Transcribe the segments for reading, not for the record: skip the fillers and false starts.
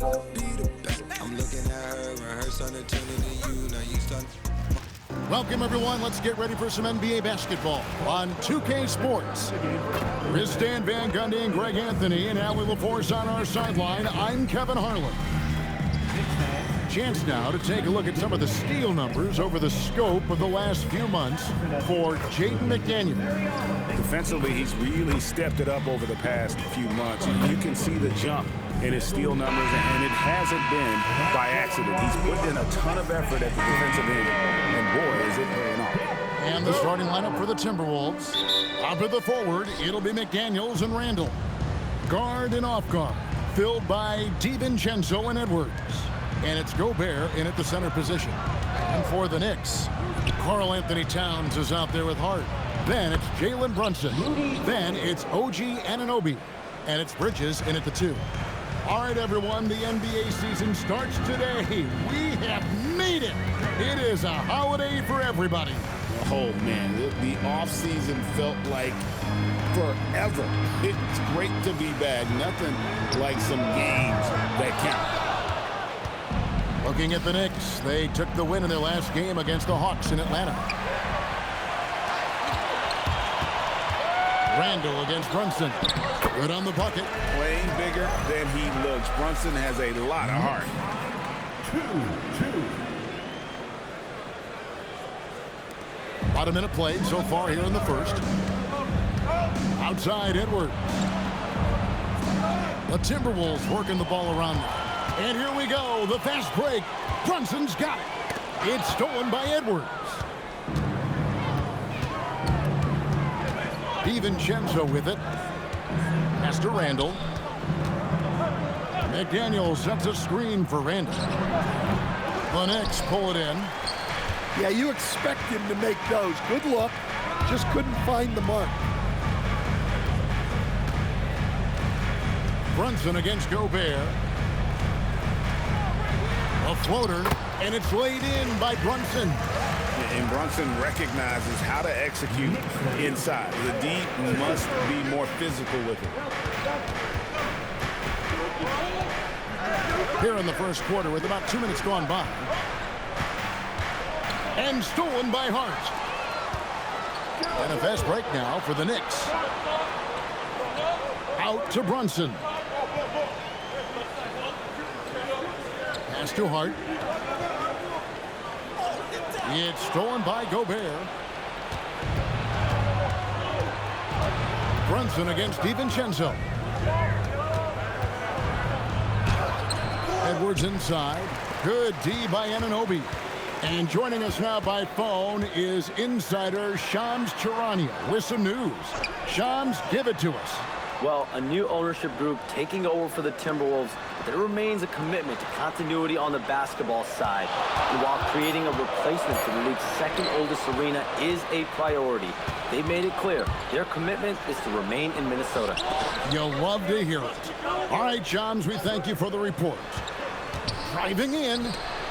I'm looking at her and her son turning to you. Now you start. Welcome, everyone. Let's get ready for some NBA basketball on 2K Sports. Here's Stan Van Gundy and Greg Anthony and Allie LaForce on our sideline. I'm Kevin Harlan. Chance now to take a look at some of the steal numbers over the scope of the last few months for Jaden McDaniel. Defensively, he's really stepped it up over the past few months. You can see the jump in his steal numbers, and it hasn't been by accident. He's put in a ton of effort at the defensive end, and boy, is it paying off. And the starting lineup for the Timberwolves. Up at the forward, it'll be McDaniels and Randall. Guard and off guard, filled by DiVincenzo and Edwards. And it's Gobert in at the center position. And for the Knicks, Karl Anthony Towns is out there with Hart. Then it's Jalen Brunson. Then it's OG Anunoby. And it's Bridges in at the 2. All right, everyone, the NBA season starts today. We have made it. It is a holiday for everybody. Oh, man, the offseason felt like forever. It's great to be back. Nothing like some games that count. Looking at the Knicks, they took the win in their last game against the Hawks in Atlanta. Randall against Brunson. Good on the bucket. Playing bigger than he looks. Brunson has a lot of heart. 2-2. About a minute played so far here in the first. Outside Edwards. The Timberwolves working the ball around them. And here we go, the fast break. Brunson's got it. It's stolen by Edwards. DiVincenzo with it. Pass to Randall. McDaniel sets a screen for Randall. The Knicks pull it in. Yeah, you expect him to make those. Good look. Just couldn't find the mark. Brunson against Gobert. A floater, and it's laid in by Brunson. And Brunson recognizes how to execute inside. The D must be more physical with it. Here in the first quarter with about 2 minutes gone by. And stolen by Hart. And a fast break now for the Knicks. Out to Brunson. Pass to Hart. It's stolen by Gobert. Brunson against DiVincenzo. Edwards inside. Good D by Anunoby. And joining us now by phone is insider Shams Charania with some news. Shams, give it to us. Well, a new ownership group taking over for the Timberwolves. There remains a commitment to continuity on the basketball side. And while creating a replacement for the league's second oldest arena is a priority, they made it clear their commitment is to remain in Minnesota. You'll love to hear it. All right, Shams, we thank you for the report. Driving in,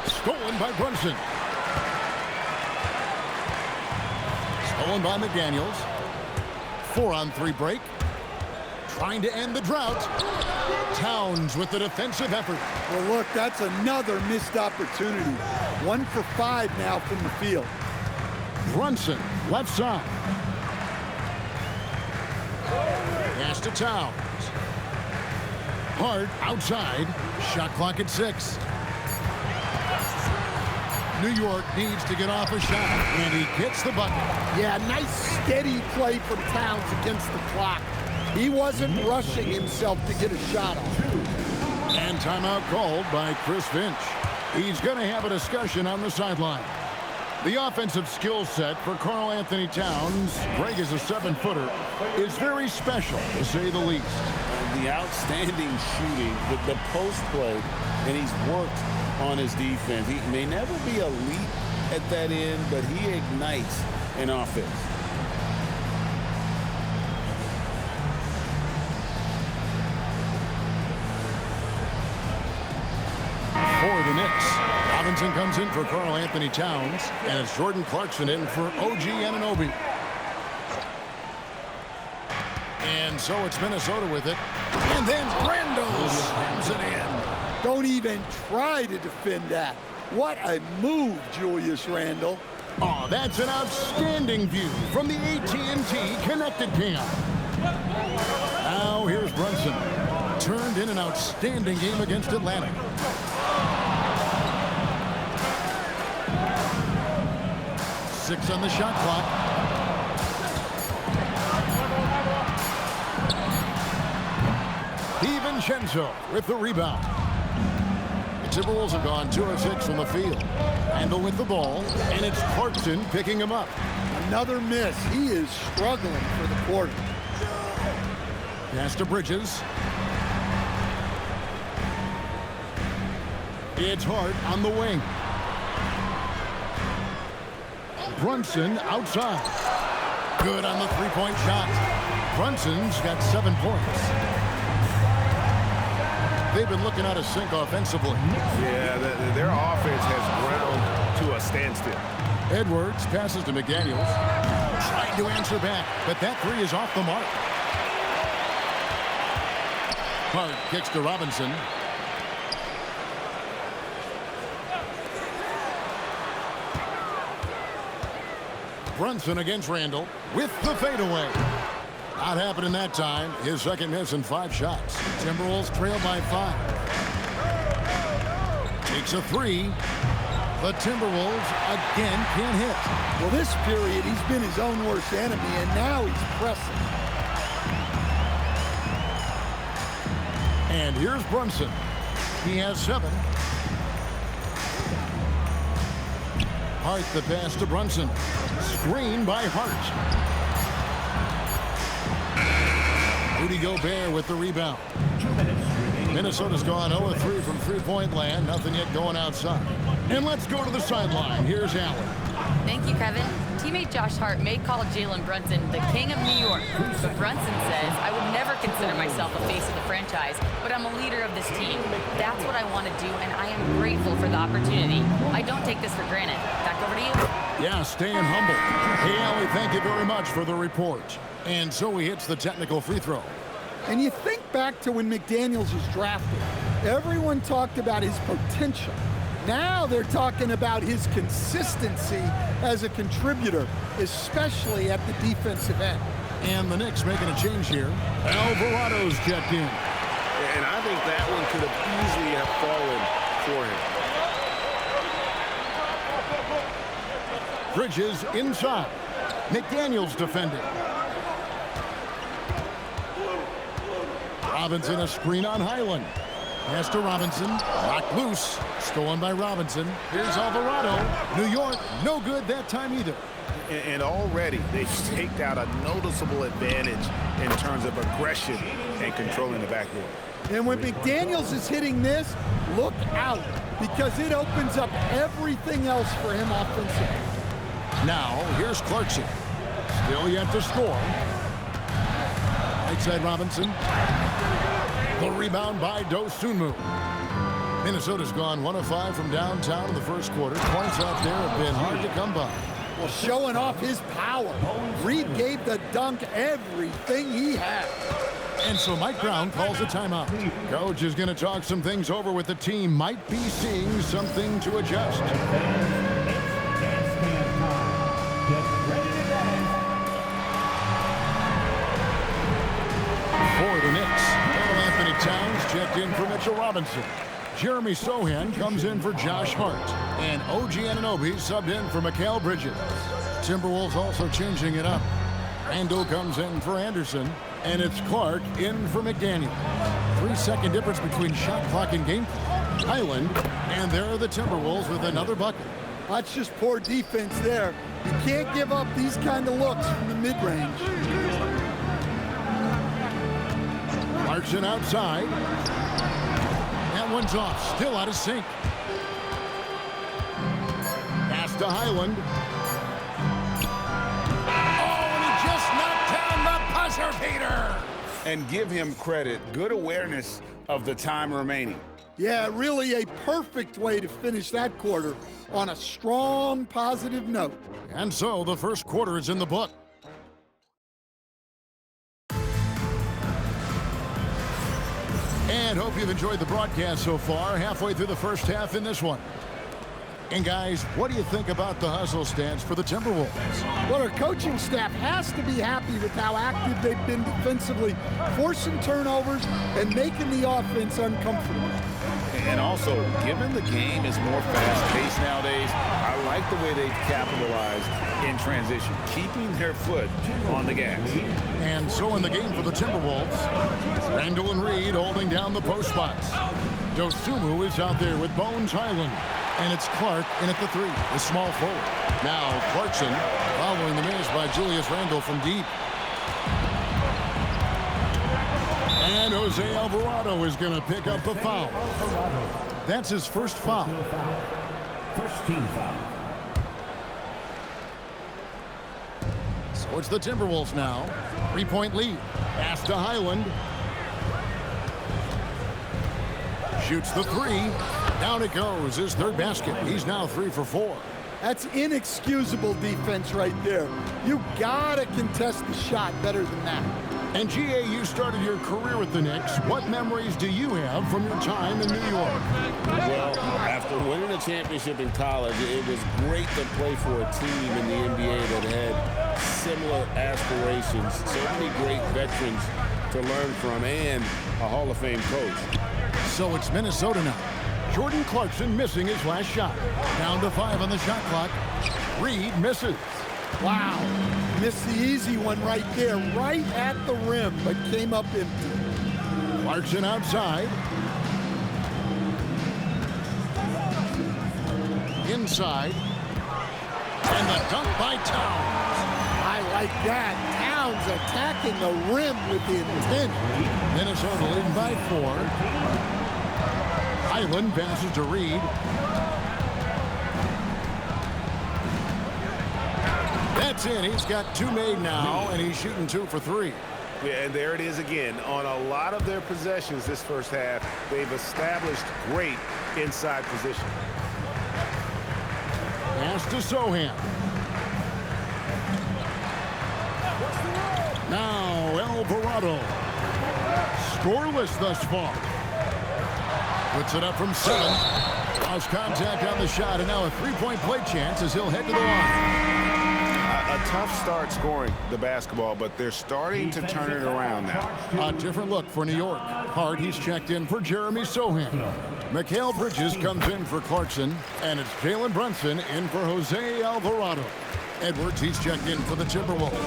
stolen by Brunson. Stolen by McDaniels. 4-on-3 break. Trying to end the drought. Towns with the defensive effort. Well, look, that's another missed opportunity. 1 for 5 now from the field. Brunson, left side. Pass to Towns. Hart outside. Shot clock at 6. New York needs to get off a shot, and he gets the bucket. Yeah, nice steady play from Towns against the clock. He wasn't rushing himself to get a shot off. And timeout called by Chris Finch. He's going to have a discussion on the sideline. The offensive skill set for Karl Anthony Towns, Greg is a 7-footer, is very special, to say the least. The outstanding shooting, the post play, and he's worked on his defense. He may never be elite at that end, but he ignites an offense. For the Knicks, Robinson comes in for Karl Anthony Towns, and it's Jordan Clarkson in for OG Anunoby. And so it's Minnesota with it. And then Randall slams it in. Don't even try to defend that. What a move, Julius Randle. Oh, that's an outstanding view from the AT&T Connected Cam. Now here's Brunson. Turned in an outstanding game against Atlanta. Six on the shot clock. DiVincenzo with the rebound. The Timberwolves have gone 2 of 6 from the field. Randle with the ball, and it's Clarkson picking him up. Another miss. He is struggling for the quarter. Pass to Bridges. It's Hart on the wing. Brunson outside. Good on the three-point shot. Brunson's got 7 points. They've been looking out of sync offensively. Yeah, their offense has ground to a standstill. Edwards passes to McDaniels. Trying to answer back, but that three is off the mark. Hart kicks to Robinson. Brunson against Randle with the fadeaway. Not happening that time. His second miss in 5 shots. Timberwolves trail by 5. Takes a 3. The Timberwolves again can't hit. Well, this period, he's been his own worst enemy, and now he's pressing. And here's Brunson. He has 7. Hart the pass to Brunson. Screen by Hart. Rudy Gobert with the rebound. Minnesota's gone 0-3 from three-point land. Nothing yet going outside. And let's go to the sideline. Here's Allen. Thank you, Kevin. Teammate Josh Hart may call Jalen Brunson the king of New York, but Brunson says, I would never consider myself a face of the franchise, but I'm a leader of this team. That's what I want to do, and I am grateful for the opportunity. I don't take this for granted. Back over to you. Yeah, staying humble. Hey, Allie, thank you very much for the report. And so he hits the technical free throw. And you think back to when McDaniels was drafted. Everyone talked about his potential. Now they're talking about his consistency as a contributor, especially at the defensive end. And the Knicks making a change here. Alvarado's checked in. And I think that one could have easily have fallen for him. Bridges inside. McDaniels defending. Robinson a screen on Highland. Pass to Robinson. Knocked loose. Stolen by Robinson. Here's Alvarado. New York, no good that time either. And already they've staked out a noticeable advantage in terms of aggression and controlling the backboard. And when McDaniels is hitting this, look out, because it opens up everything else for him offensively. Now, here's Clarkson. Still yet to score. Right side Robinson. The rebound by Dosunmu. Minnesota's gone 1 of 5 from downtown in the first quarter. Points out there have been hard to come by. Well, showing off his power. Reed gave the dunk everything he had. And so Mike Brown calls a timeout. Coach is going to talk some things over with the team. Might be seeing something to adjust. For the Knicks, Anthony Towns checked in for Mitchell Robinson. Jeremy Sohan comes in for Josh Hart. And OG Anunoby subbed in for Mikal Bridges. Timberwolves also changing it up. Randle comes in for Anderson. And it's Clark in for McDaniel. 3-second difference between shot clock and game clock. Highland, and there are the Timberwolves with another bucket. That's just poor defense there. You can't give up these kind of looks from the mid-range. Clarkson outside. That one's off. Still out of sync. Pass to Highland. Peter. And give him credit. Good awareness of the time remaining. Yeah, really a perfect way to finish that quarter on a strong, positive note. And so the first quarter is in the book. And hope you've enjoyed the broadcast so far. Halfway through the first half in this one. And guys, what do you think about the hustle stance for the Timberwolves? Well, our coaching staff has to be happy with how active they've been defensively, forcing turnovers and making the offense uncomfortable. And also, given the game is more fast-paced nowadays, I like the way they've capitalized in transition, keeping their foot on the gas. And so in the game for the Timberwolves, Randall and Reed holding down the post spots. Dosunmu is out there with Bones Highland. And it's Clark in at the 3, the small forward. Now Clarkson following the miss by Julius Randle from deep. And Jose Alvarado is going to pick up the foul. That's his first foul. First team foul. So it's the Timberwolves now. 3-point lead. Pass to Highland. Shoots the 3. Down it goes. His third basket. He's now 3 for 4. That's inexcusable defense right there. You gotta contest the shot better than that. And G.A., you started your career with the Knicks. What memories do you have from your time in New York? Well, after winning a championship in college, it was great to play for a team in the NBA that had similar aspirations, so many great veterans to learn from, and a Hall of Fame coach. So it's Minnesota now. Jordan Clarkson missing his last shot. Down to 5 on the shot clock. Reed misses. Wow. Missed the easy one right there, right at the rim, but came up empty. Clarkson outside. Inside. And the dunk by Towns. I like that. Towns attacking the rim with the intent. Minnesota leading by 4. Highland passes to Reed. That's in. He's got 2 made now, and he's shooting 2 for 3. Yeah, and there it is again. On a lot of their possessions this first half, they've established great inside position. Pass to Sohan. Now Alvarado. Scoreless thus far. Puts it up from 7. Lost contact on the shot, and now a 3-point play chance as he'll head to the line. A tough start scoring the basketball, but they're starting to turn it around now. A different look for New York. Hart, he's checked in for Jeremy Sohan. Mikal Bridges comes in for Clarkson, and it's Jalen Brunson in for Jose Alvarado. Edwards, he's checked in for the Timberwolves.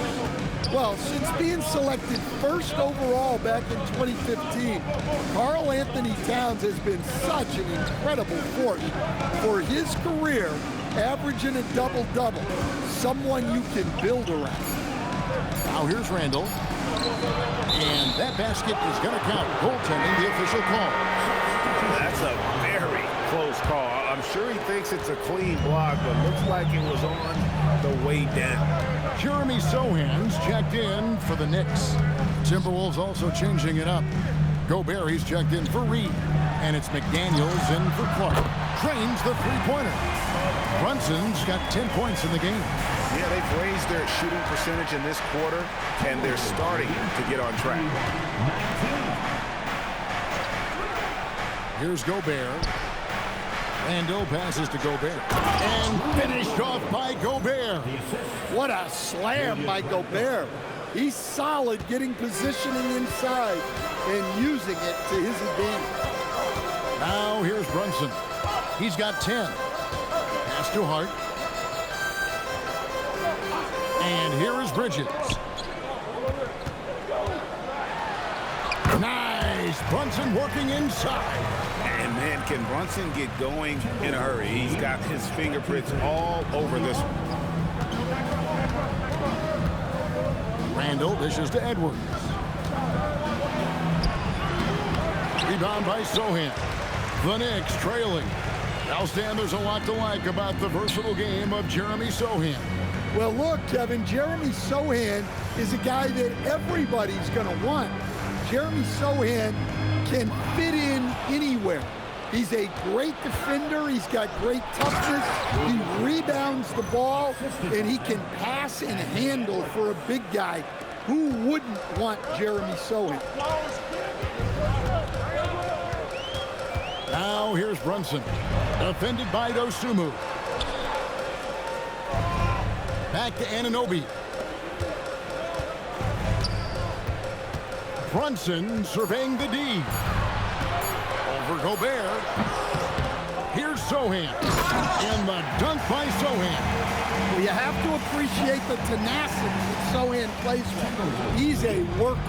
Well, since being selected first overall back in 2015, Karl Anthony Towns has been such an incredible force for his career, averaging a double-double, someone you can build around. Now here's Randall. And that basket is going to count. Goaltending, the official call. That's a very close call. I'm sure he thinks it's a clean block, but looks like it was on the way down. Jeremy Sohan's checked in for the Knicks. Timberwolves also changing it up. Gobert, he's checked in for Reed. And it's McDaniels in for Clark. Trains the 3-pointer. Brunson's got 10 points in the game. Yeah, they've raised their shooting percentage in this quarter, and they're starting to get on track. Here's Gobert. Randall passes to Gobert. And finished off by Gobert. What a slam by Gobert. He's solid getting positioning inside and using it to his advantage. Now here's Brunson. He's got 10. Pass to Hart. And here is Bridges. Nice. Brunson working inside. And man, can Brunson get going in a hurry? He's got his fingerprints all over this one. Randall dishes to Edwards. Rebound by Sohan. The Knicks trailing. Now, Stan, there's a lot to like about the versatile game of Jeremy Sohan. Well, look, Kevin, Jeremy Sohan is a guy that everybody's going to want. Jeremy Sohan can fit in anywhere. He's a great defender. He's got great toughness. He rebounds the ball, and he can pass and handle for a big guy. Who wouldn't want Jeremy Sohan? Now here's Brunson. Defended by Dosunmu. Back to Anunoby. Brunson surveying the D. Over Gobert. Here's Sochan. And the dunk by Sochan. Well, you have to appreciate the tenacity that Sochan plays with. He's a worker.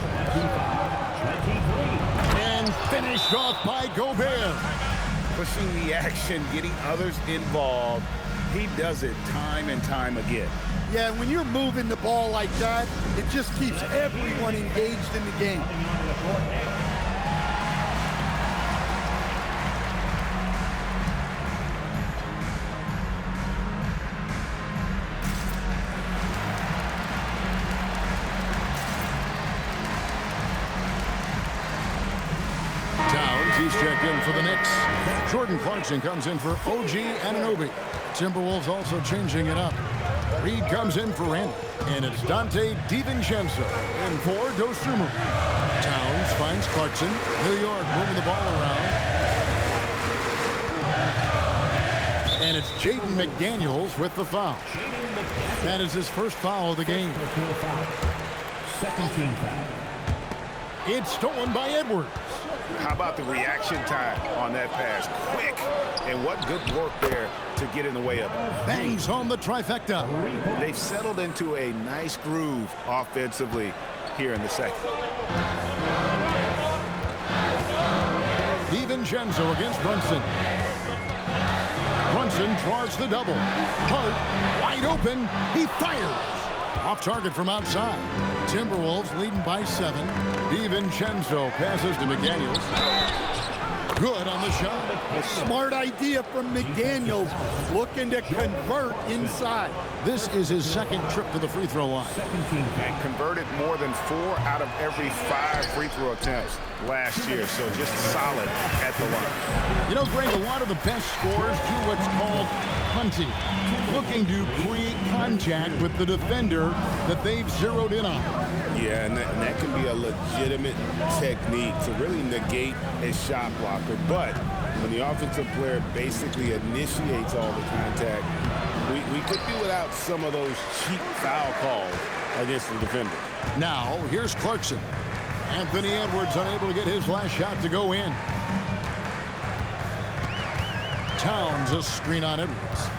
And finished off by Gobert. Pushing the action, getting others involved. He does it time and time again. Yeah, when you're moving the ball like that, it just keeps everyone engaged in the game. He's checked in for the Knicks. Jordan Clarkson comes in for OG Anunoby. Timberwolves also changing it up. Reed comes in for Randall. And it's Dante DiVincenzo in for Dosunmu. Towns finds Clarkson. New York moving the ball around. And it's Jaden McDaniels with the foul. That is his first foul of the game. Second team foul. It's stolen by Edwards. How about the reaction time on that pass? Quick. And what good work there to get in the way of it. Bangs home the trifecta. They've settled into a nice groove offensively here in the second. DiVincenzo against Brunson. Brunson draws the double. Hart wide open. He fires. Off target from outside. Timberwolves leading by 7. DiVincenzo passes to McDaniels. Good on the shot. A smart idea from McDaniels, looking to convert inside. This is his second trip to the free throw line. And converted more than 4 out of every 5 free throw attempts last year. So just solid at the line. You know, Greg, a lot of the best scorers do what's called hunting. Looking to create contact with the defender that they've zeroed in on. Yeah, and that can be a legitimate technique to really negate a shot blocker. But when the offensive player basically initiates all the contact, we could do without some of those cheap foul calls against the defender. Now, here's Clarkson. Anthony Edwards unable to get his last shot to go in. Towns a screen on Edwards.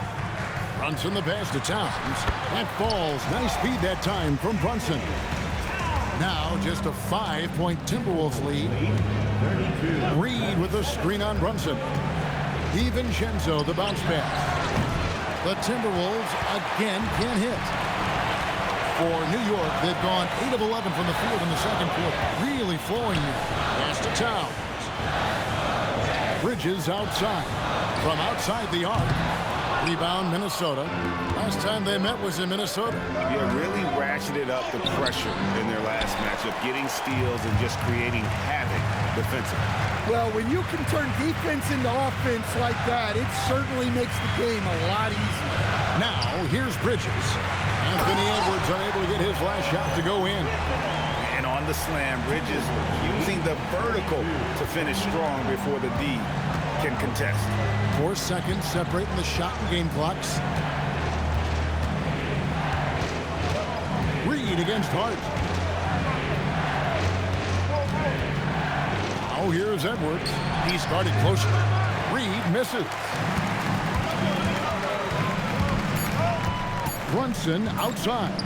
Brunson the pass to Towns. That falls. Nice speed that time from Brunson. Now just a 5-point Timberwolves lead. Reed with a screen on Brunson. DiVincenzo the bounce pass. The Timberwolves again can't hit. For New York, they've gone 8 of 11 from the field in the second quarter. Really flowing here. Pass to Towns. Bridges outside. From outside the arc. Rebound Minnesota. Last time they met was in Minnesota. Yeah, really ratcheted up the pressure in their last matchup, getting steals and just creating havoc defensively. Well, when you can turn defense into offense like that, it certainly makes the game a lot easier. Now, here's Bridges. Anthony Edwards unable to get his last shot to go in. And on the slam, Bridges using the vertical to finish strong before the D can contest. 4 seconds separating the shot and game clocks. Reed against Hart. Now here's Edwards. He started closer. Reed misses. Brunson outside.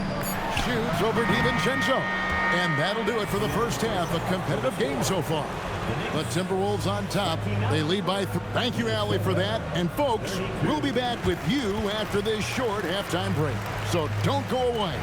Shoots over DiVincenzo. And that'll do it for the first half. A competitive game so far. The Timberwolves on top. They lead by 3. Thank you, Allie, for that. And, folks, we'll be back with you after this short halftime break. So don't go away.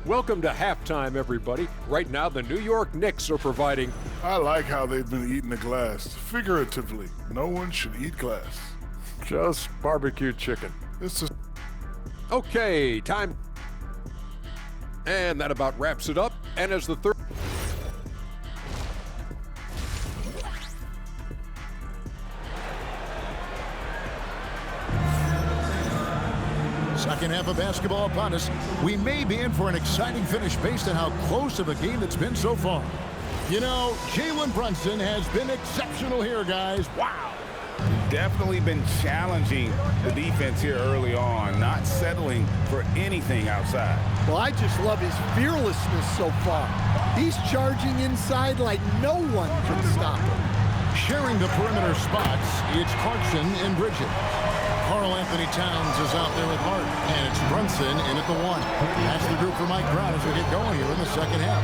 Welcome to halftime, everybody. Right now, the New York Knicks are providing. I like how they've been eating the glass. Figuratively, no one should eat glass. Just barbecue chicken. This is Okay, time. And that about wraps it up. And as the third. half of basketball upon us. We may be in for an exciting finish based on how close of a game it's been so far. You know, Jalen Brunson has been exceptional here, guys. Wow. Definitely been challenging the defense here early on, not settling for anything outside. Well, I just love his fearlessness so far. He's charging inside like no one can stop him. Sharing the perimeter spots, it's Clarkson and Bridges. Karl-Anthony Towns is out there with Hart, and it's Brunson in at the 1. That's the group for Mike Brown as we get going here in the second half.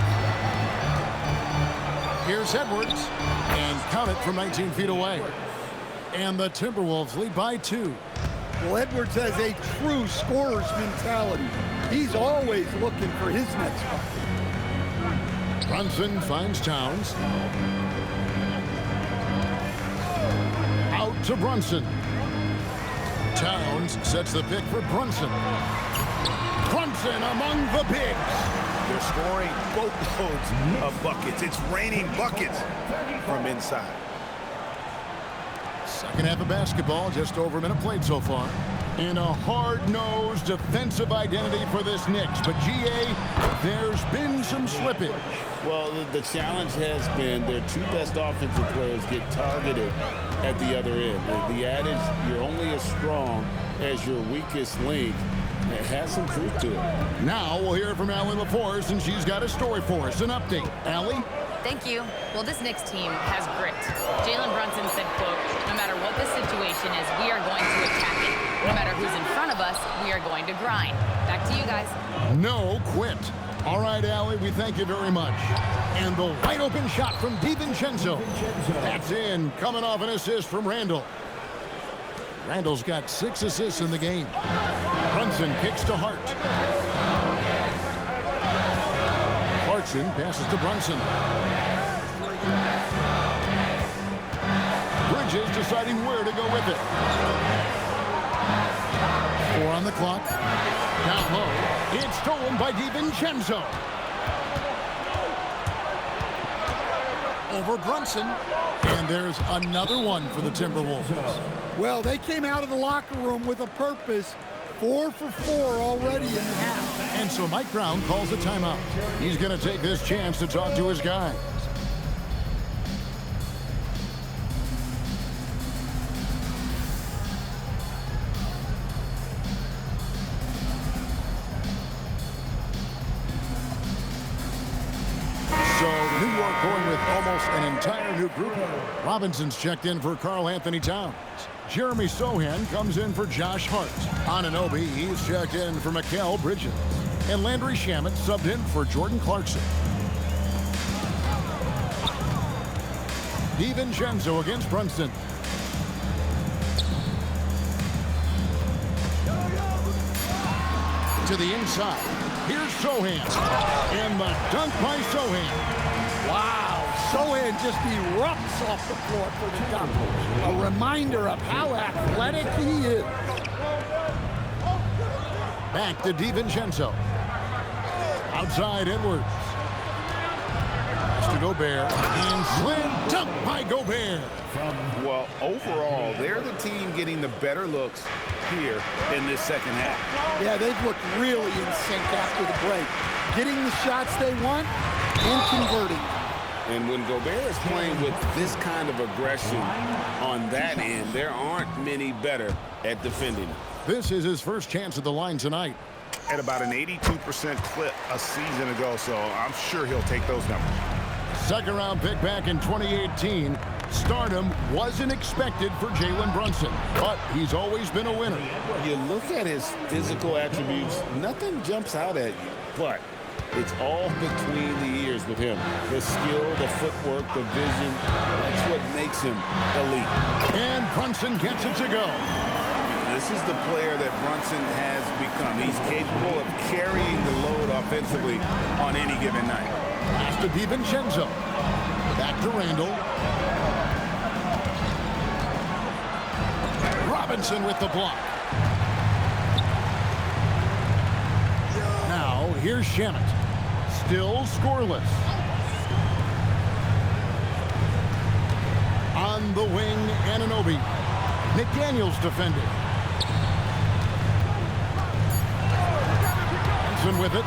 Here's Edwards, and count it from 19 feet away. And the Timberwolves lead by 2. Well, Edwards has a true scorer's mentality. He's always looking for his next bucket. Brunson finds Towns. Out to Brunson. Towns sets the pick for Brunson. Brunson among the bigs. They're scoring boatloads of buckets. It's raining buckets from inside. Second half of basketball, just over a minute played so far. And a hard-nosed defensive identity for this Knicks. But, G.A., there's been some slippage. Well, the challenge has been their two best offensive players get targeted at the other end. The adage, you're only as strong as your weakest link, it has some truth to it. Now we'll hear from Allie LaForce, and she's got a story for us. An update. Allie? Thank you. Well, this Knicks team has grit. Jalen Brunson said, quote, no matter what the situation is, we are going to attack it. No matter who's in front of us, we are going to grind. Back to you guys. No quit. All right, Allie, we thank you very much. And the wide open shot from DiVincenzo. That's in, coming off an assist from Randall. Randall's got 6 assists in the game. Brunson kicks to Hart. Clarkson passes to Brunson. Bridges deciding where to go with it. 4 on the clock. Down low. It's stolen by DiVincenzo. Over Brunson. And there's another one for the Timberwolves. Well, they came out of the locker room with a purpose. 4 for 4 already in the half. And so Mike Brown calls a timeout. He's going to take this chance to talk to his guys. So New York going with almost an entire new group. Robinson's checked in for Karl-Anthony Towns. Jeremy Sohan comes in for Josh Hart. Anunoby, he's checked in for Mikal Bridges. And Landry Shamet subbed in for Jordan Clarkson. DiVincenzo against Brunson. To the inside. Here's Sohan. And the dunk by Sohan. Wow. Sohan just erupts off the floor for the dunk. A reminder of how athletic he is. Back to DiVincenzo. Outside Edwards. Pass to Gobert. And slam dunk by Gobert. Well, overall, they're the team getting the better looks here in this second half. Yeah, they've looked really in sync after the break. Getting the shots they want and converting. And when Gobert is playing with this kind of aggression on that end, there aren't many better at defending. This is his first chance at the line tonight. At about an 82% clip a season ago, so I'm sure he'll take those numbers. Second round pick back in 2018. Stardom wasn't expected for Jalen Brunson, but he's always been a winner. You look at his physical attributes, nothing jumps out at you, but it's all between the ears with him. The skill, the footwork, the vision, that's what makes him elite. And Brunson gets it to go. This is the player that Brunson has become. He's capable of carrying the load offensively on any given night. Pass to DiVincenzo. Back to Randall. Robinson with the block. Now, here's Shamet. Still scoreless. On the wing, Anunoby. McDaniels defending. Brunson with it.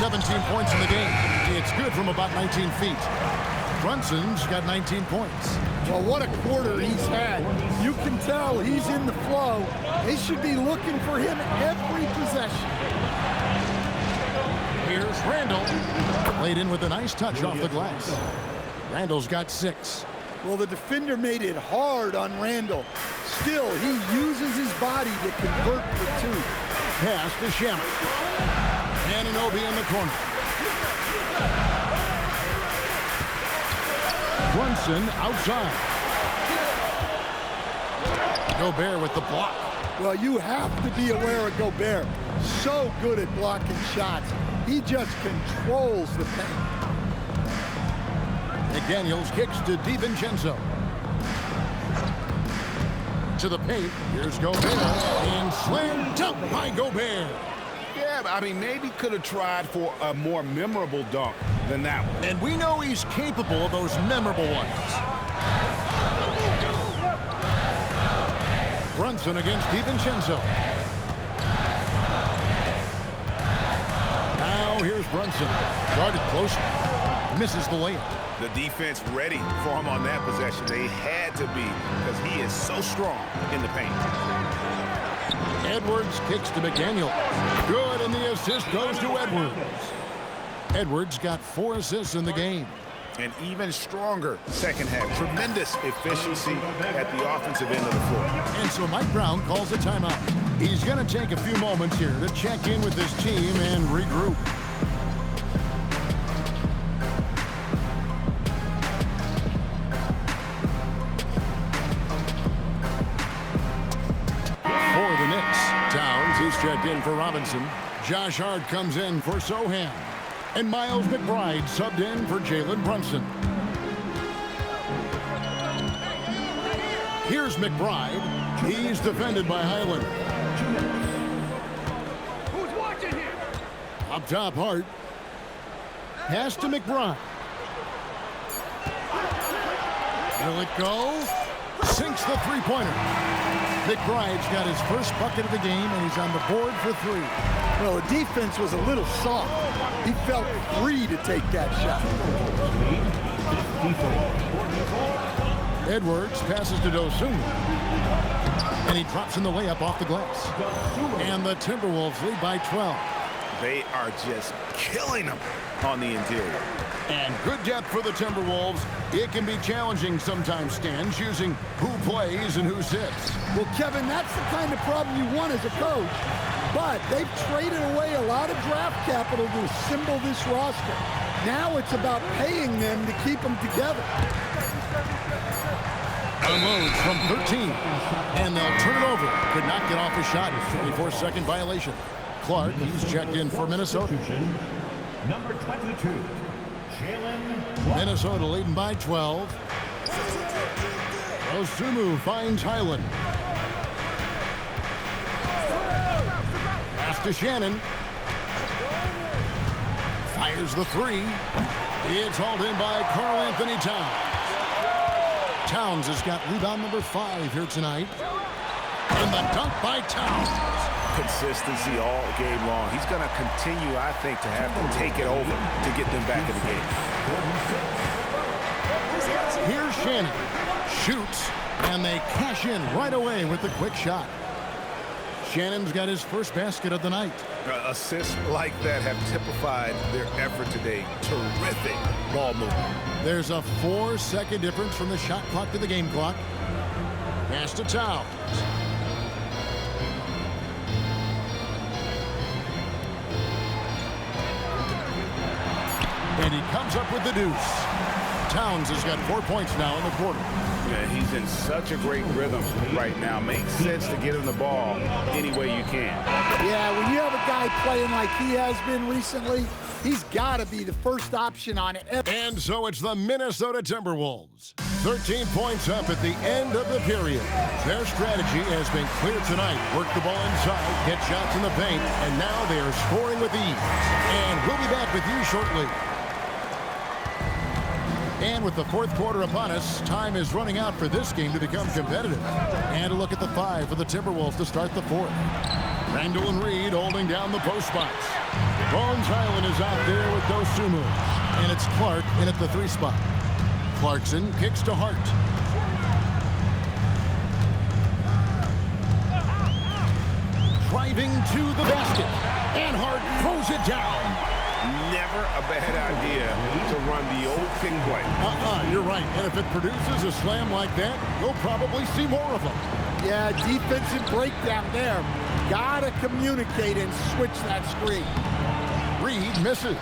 17 points in the game. It's good from about 19 feet. Brunson's got 19 points. Well, what a quarter he's had. You can tell he's in the flow. They should be looking for him every possession. Here's Randall. Played in with a nice touch off the glass. Randall's got 6. Well, the defender made it hard on Randall. Still, he uses his body to convert for 2. Pass to Shaman. Anunoby in the corner. Brunson outside. Gobert with the block. Well, you have to be aware of Gobert. So good at blocking shots. He just controls the paint. McDaniels kicks to DiVincenzo. To the paint. Here's Gobert. And slam dunk by Gobert. Yeah, I mean, maybe could have tried for a more memorable dunk than that one. And we know he's capable of those memorable ones. Brunson against DiVincenzo. Now here's Brunson. Guarded close. Misses the layup. The defense ready for him on that possession. They had to be because he is so strong in the paint. Edwards kicks to McDaniel. Good, and the assist goes to Edwards. Edwards got 4 assists in the game. An even stronger second half. Tremendous efficiency at the offensive end of the floor. And so Mike Brown calls a timeout. He's going to take a few moments here to check in with his team and regroup. He's checked in for Robinson. Josh Hart comes in for Sohan. And Miles McBride subbed in for Jalen Brunson. Here's McBride. He's defended by Highland. Who's watching here? Up top, Hart. Pass to McBride. Will it go? Sinks the three-pointer. McBride's got his first bucket of the game, and he's on the board for 3. Well, the defense was a little soft. He felt free to take that shot. Edwards passes to Dosunmu. And he drops in the layup off the glass. And the Timberwolves lead by 12. They are just killing them on the interior. And good depth for the Timberwolves. It can be challenging sometimes, Stan, choosing who plays and who sits. Well, Kevin, that's the kind of problem you want as a coach. But they've traded away a lot of draft capital to assemble this roster. Now it's about paying them to keep them together. Unloads from 13. And they'll turn it over. Could not get off a shot. 24-second violation. Clark, he's checked in for Minnesota. Number 22. Minnesota leading by 12. Dosunmu finds Highland. Pass to Shannon. Fires the 3. It's hauled in by Karl Anthony Towns. Towns has got rebound number 5 here tonight. And the dunk by Towns. Consistency all game long. He's going to continue, I think, to have to take it over to get them back in the game. Here's Shannon. Shoots, and they cash in right away with the quick shot. Shannon's got his first basket of the night. Assists like that have typified their effort today. Terrific ball movement. There's a 4-second difference from the shot clock to the game clock. Pass to Towns. And he comes up with the deuce. Towns has got 4 points now in the quarter. Yeah, he's in such a great rhythm right now. Makes sense to get him the ball any way you can. Yeah, when you have a guy playing like he has been recently, he's got to be the first option on it. And so it's the Minnesota Timberwolves. 13 points up at the end of the period. Their strategy has been clear tonight. Work the ball inside, get shots in the paint, and now they are scoring with ease. And we'll be back with you shortly. And with the fourth quarter upon us, time is running out for this game to become competitive. And a look at the 5 for the Timberwolves to start the fourth. Randall and Reed holding down the post spots. Bones Hyland is out there with Dosunmu. And it's Clark in at the 3 spot. Clarkson kicks to Hart. Driving to the basket. And Hart throws it down. Never a bad idea to run the old pick play. You're right. And if it produces a slam like that, you'll probably see more of them. Yeah, defensive breakdown there. Gotta communicate and switch that screen. Reed misses.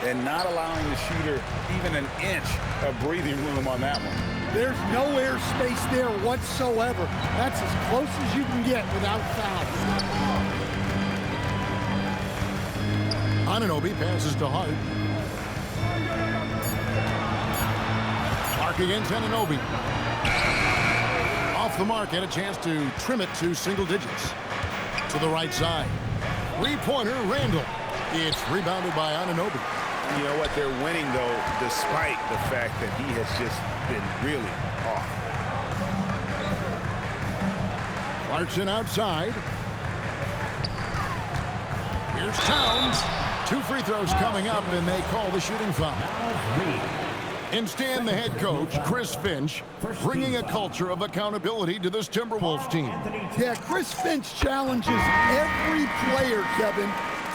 And not allowing the shooter even an inch of breathing room on that one. There's no airspace there whatsoever. That's as close as you can get without foul. Anunoby passes to Hart. Mark against Anunoby. Off the mark, had a chance to trim it to single digits. To the right side. 3-pointer, Randall. It's rebounded by Anunoby. You know what? They're winning, though, despite the fact that he has just been really off. Clarkson outside. Here's Towns. 2 free throws coming up, and they call the shooting foul. Instead, the head coach, Chris Finch, bringing a culture of accountability to this Timberwolves team. Yeah, Chris Finch challenges every player, Kevin,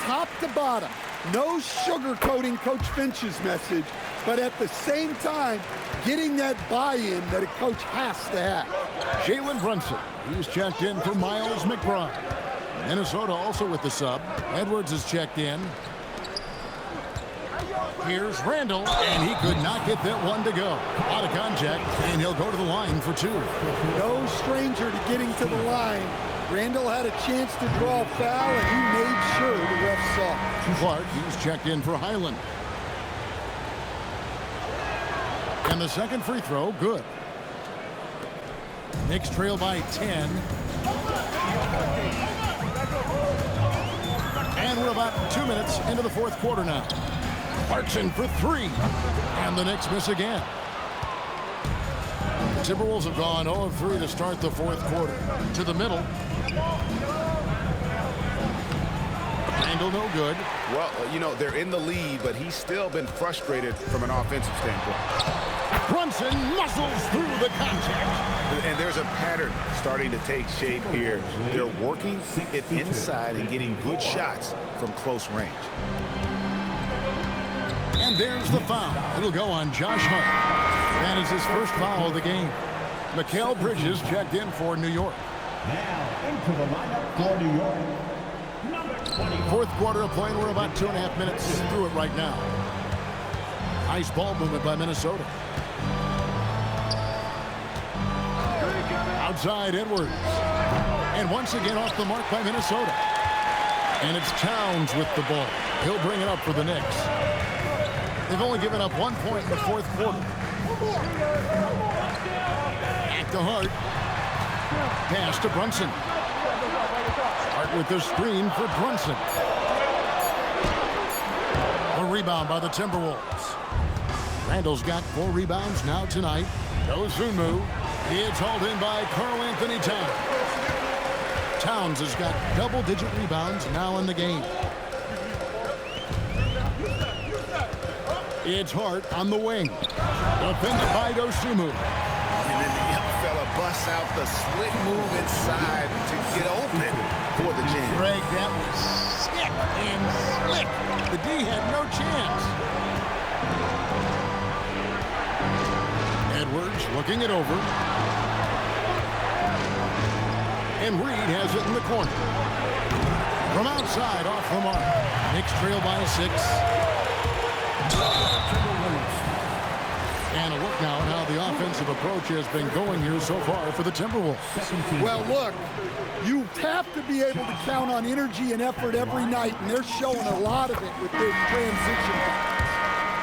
top to bottom. No sugarcoating Coach Finch's message, but at the same time, getting that buy-in that a coach has to have. Jalen Brunson, he's checked in for Miles McBride. Minnesota also with the sub. Edwards is checked in. Here's Randall, and he could not get that one to go. Out of contact, and he'll go to the line for 2. No stranger to getting to the line. Randall had a chance to draw a foul, and he made sure the ref saw. Clark, he's checked in for Hyland. And the second free throw, good. Knicks trail by 10. And we're about 2 minutes into the 4th quarter now. Clarkson for 3. And the Knicks miss again. The Timberwolves have gone 0 of 3 to start the 4th quarter. To the middle. Randall no good. Well, you know, they're in the lead, but he's still been frustrated from an offensive standpoint. Brunson muscles through the contact. And there's a pattern starting to take shape here. They're working it inside and getting good shots from close range. And there's the foul. It'll go on Josh Hart. That is his first foul of the game. Mikal Bridges checked in for New York. Now into the lineup for New York. Number 21. 4th quarter of play. We're about 2.5 minutes through it right now. Nice ball movement by Minnesota. Outside Edwards. And once again off the mark by Minnesota. And it's Towns with the ball. He'll bring it up for the Knicks. They've only given up 1 point in the 4th quarter. Back to Hart. Pass to Brunson. Hart with the screen for Brunson. A rebound by the Timberwolves. Randall's got 4 rebounds now tonight. Dosunmu. It's hauled in by Karl Anthony Towns. Towns has got double-digit rebounds now in the game. It's Hart on the wing. Defended by Dosunmu. And then the young fella busts out the slick move inside to get open for the jam. Greg, that was sick and slick. The D had no chance. Edwards looking it over. And Reed has it in the corner. From outside, off the mark. Knicks trail by 6. And a look now at how the offensive approach has been going here so far for the Timberwolves. Well, look, you have to be able to count on energy and effort every night, and they're showing a lot of it with their transition.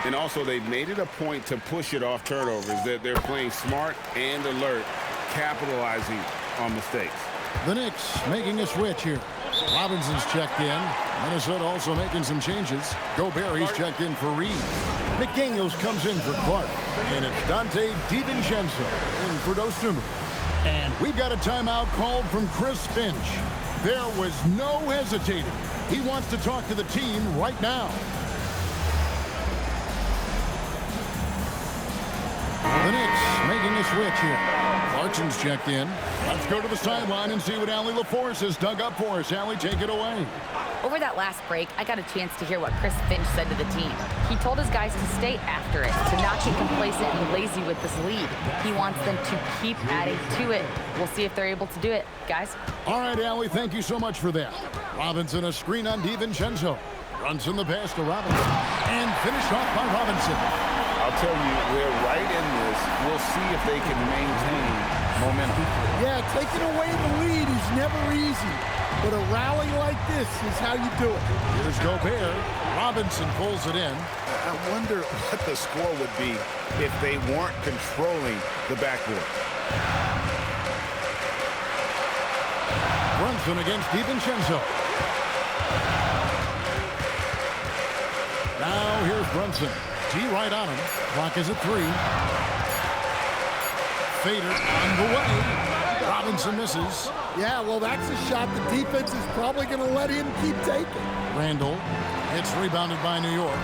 And also, they've made it a point to push it off turnovers. They're playing smart and alert, capitalizing on mistakes. The Knicks making a switch here. Robinson's checked in. Minnesota also making some changes. Gobert, he's checked in for Reed. McDaniels comes in for Clark. And it's Dante DiVincenzo in for Dosunmu. And we've got a timeout called from Chris Finch. There was no hesitating. He wants to talk to the team right now. The Knicks making a switch here. Clarkson's checked in. Let's go to the sideline and see what Allie LaForce has dug up for us. Allie, take it away. Over that last break, I got a chance to hear what Chris Finch said to the team. He told his guys to stay after it, to not get complacent and lazy with this lead. He wants them to keep adding to it. We'll see if they're able to do it, guys. All right, Allie, thank you so much for that. Robinson, a screen on DiVincenzo. Runs in the pass to Robinson. And finished off by Robinson. I'll tell you, we're right in this. We'll see if they can maintain momentum. Yeah, taking away the lead is never easy. But a rally like this is how you do it. Here's Gobert. Robinson pulls it in. I wonder what the score would be if they weren't controlling the backboard. Brunson against DiVincenzo. Now here's Brunson. G right on him. Clock is at 3. Fader on the way. Robinson misses. Yeah, well, that's a shot the defense is probably going to let him keep taking. Randall. It's rebounded by New York.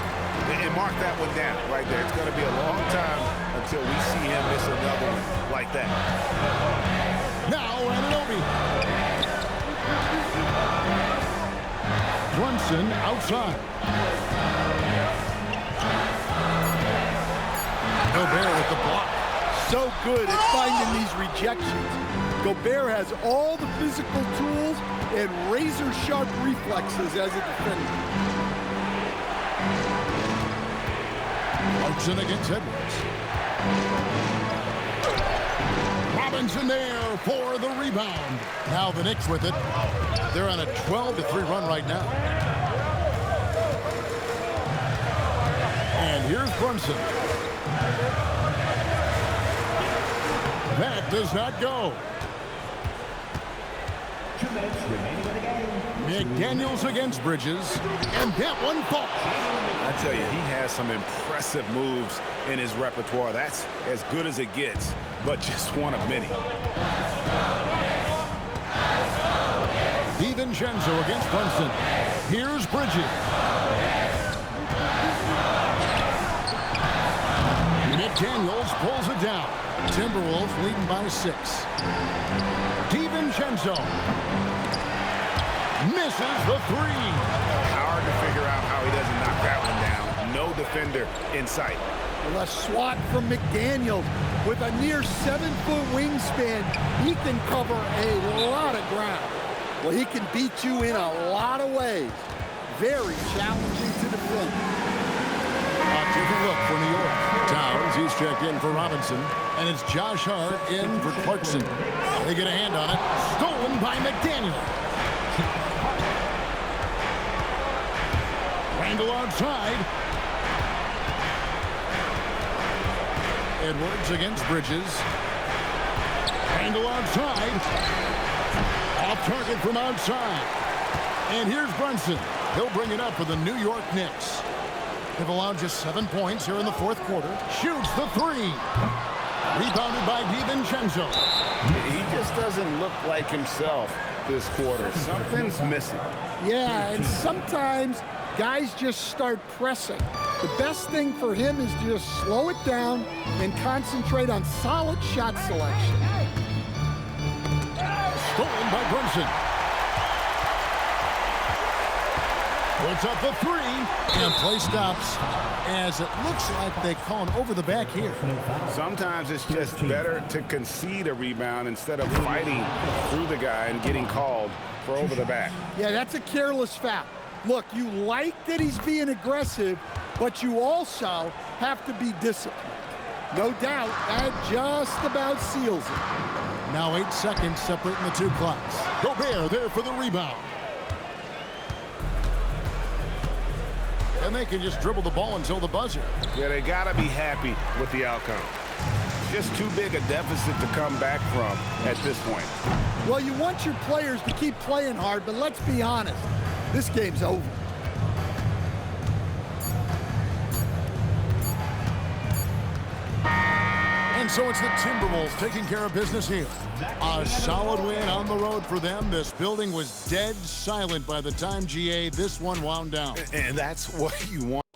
And mark that one down right there. It's going to be a long time until we see him miss another one like that. Now Anunoby. Brunson outside. Gobert with the block. So good at finding these rejections. Gobert has all the physical tools and razor-sharp reflexes as a defender. Clarkson against Edwards. Robinson there for the rebound. Now the Knicks with it. They're on a 12-3 run right now. And here's Brunson. That does not go. McDaniels against Bridges, and that one falls. I tell you, he has some impressive moves in his repertoire. That's as good as it gets, but just one of many. DiVincenzo against Brunson. Here's Bridges. McDaniels pulls it down. Timberwolves leading by 6. DiVincenzo misses the 3. Hard to figure out how he doesn't knock that one down. No defender in sight. Well, a swat from McDaniels with a near 7-foot wingspan. He can cover a lot of ground. Well, he can beat you in a lot of ways. Very challenging to defend. A different look for New York. Towns, he's checked in for Robinson. And it's Josh Hart in for Clarkson. They get a hand on it. Stolen by McDaniel. Randall outside. Edwards against Bridges. Randall outside. Off target from outside. And here's Brunson. He'll bring it up for the New York Knicks. They've allowed just 7 points here in the 4th quarter. Shoots the 3. Rebounded by DiVincenzo. He just doesn't look like himself this quarter. Something's missing. Yeah, and sometimes guys just start pressing. The best thing for him is to just slow it down and concentrate on solid shot selection. Stolen by Brunson. Puts up the 3, and play stops as it looks like they call him over the back here. Sometimes it's just better to concede a rebound instead of fighting through the guy and getting called for over the back. Yeah, that's a careless foul. Look, you like that he's being aggressive, but you also have to be disciplined. No doubt, that just about seals it. Now 8 seconds separating the 2 clocks. Gobert there for the rebound. And they can just dribble the ball until the buzzer. Yeah, they got to be happy with the outcome. Just too big a deficit to come back from at this point. Well, you want your players to keep playing hard, but let's be honest. This game's over. And So it's the Timberwolves taking care of business here. A solid win on the road for them. This building was dead silent by the time, GA, this one wound down. And that's what you want.